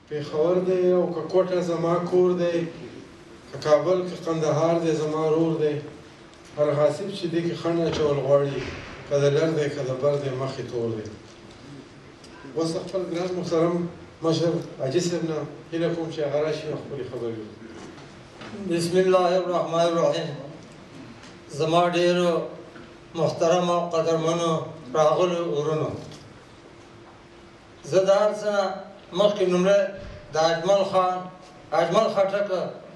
پېښور دی او که کوټه زما کور دی، که کابل که قندهار دی زما رور دی. هر حاسب چې دې کې خڼ اچول غواړي، که د لر دی که د بر دی مخې تور دی. اوس خپل ګران محترم مشر حاجي صاحب نه هیله کوم چې هغه راشي او خپلې خبرې وکړي. بسم الله الرحمن الرحیم. زما ډېرو محترمو قدرمنو راغلو ورونو، زه د هر څه نه مخکې لومړی د اجمل خټک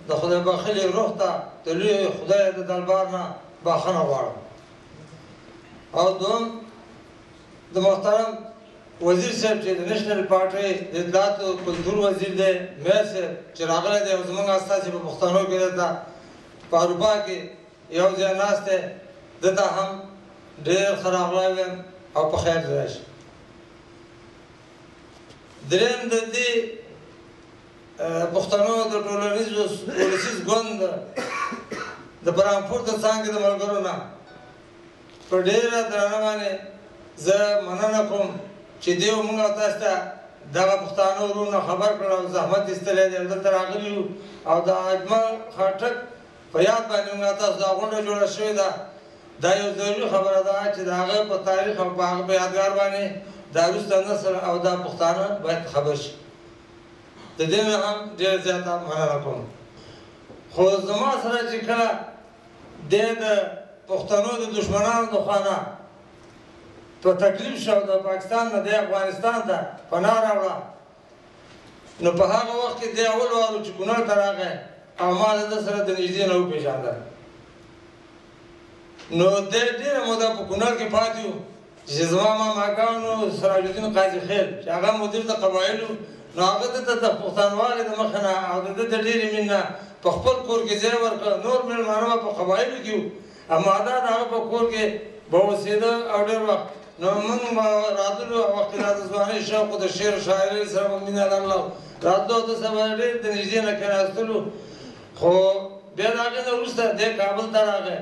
د خدای بخښلي روح ته د لوی خدای د دربار نه بخښنه غواړم. او دوم د محترم وزیر صاحب چې د نېشنل پارټۍ د اطلاعات او کلتور وزیر دی، میر صاحب چې راغلی دی او زموږ استازي په پښتنو کې دلته په اروپا کې یو ځای ناست دی، ده ته هم ډېر ښه راغلی وایم او په خیر دې راشي. درېیم د دې پښتنو د ټولنیز ګوند د برهمپور د څانګې د ملګرو نه په ډېره درنه باندې زه مننه کوم چې دوی موږ او تاسو ته دغه پښتانه ورونه خبر کړل او زحمت ایستلی دی او دلته راغلي یو. او د اجمل خټک په یاد باندې موږ تاسو دا غونډه جوړه شوې ده. دا یو ضروري خبره ده چې د هغه په تاریخ او په هغه په یادګار باندې دا وروسته نسل او دا پښتانه باید خبر شي. د دې نه هم ډېره زیاته مننه کوم. خو زما سره چې کله دی د پښتنو د دښمنانو د خوا نه په تکلیف شو د پاکستان نه دی افغانستان ته پناه راوړه، نو په هغه وخت کې دی اول وارو چې کونړ ته راغی او ما د ده سره د نږدې نه وپېژانده. نو دی ډېره موده په کونړ کې پاتې و چې زما ماماګان و سراج الدین قاضي خیل چې هغه مدیر د قبایلو، نو هغه ده ته د پښتانوالي د مخه نه او د ده د ډېرې مینې نه په خپل کور کې ځای ورکړه. نور مېلمانه به په قبایلو کې وو او ماده د هغه په کور کې به اوسېده او ډېر وخت. نو موږ به راتلو او وختې را د ځوانۍ شوق و د شعر و شاعرۍ سره به مینه لرله، راتلو او ده سره به ډېر د نږدې نه کېناستلو. خو بیا د هغې نه وروسته دی کابل ته راغی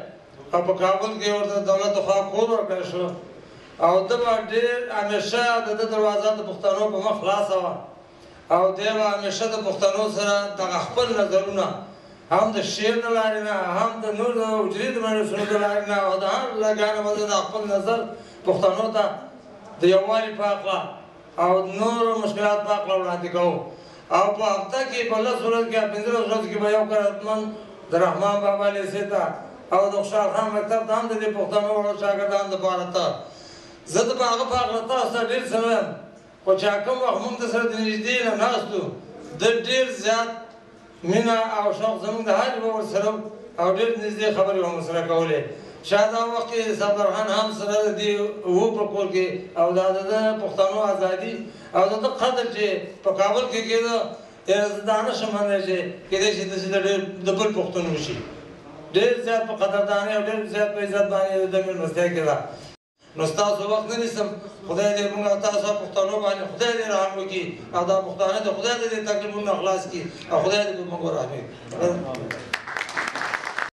او په کابل کې ورته د دولت خوا کور ورکړی شو او ده به ډېر همیشه د ده دروازه د پښتنو په مخ خلاصه وه او دی به همیشه د پښتنو سره دغه خپل نظرونه هم د شعر د لارې نه، هم د نور د حجرې د مجلسونو د لارې نه او د هر لګانه به د خپل نظر پښتنو ته د یووالي په هکله او نورو مشکلات په هکله وړاندې کوو. او په هفته کې په 10 ورځو کې 15 ورځو کې به یو کال حتما د رحمان بابا لیسې ته او د خوشحال خان مکتب ته هم د دې پښتنو وړو شاګردانو دپاره ته زه د په هغه په هکله تاسو ته ډېر څه نه وایم، خو چې کوم وخت موږ د سره د نږدې نه ناست وو د ډېر زیات مینه او شوق زموږ د حال به ورسره او ډېر نږدې خبرې به ورسره کولې. شاید هغه وخت کې صبرخان هم سره د دې وو په کور کې او دا د پښتنو ازادي او د ده قدر چې په کابل کې کېده دا نه شم منلی چې کېدای شي داسې د بل پښتون وشي. ډېر زیات په قدردانۍ او ډېر زیات په عزت باندې د مېلمستیا کې ده. نو ستاسو وخت نه نیسم، خدای دې موږ او تاسو پښتنو باندې خدای دې رحم وکړي او دا پښتانه د خدای دې تکلیفونه خلاص کړي او خدای دې په موږ ورحمېږي.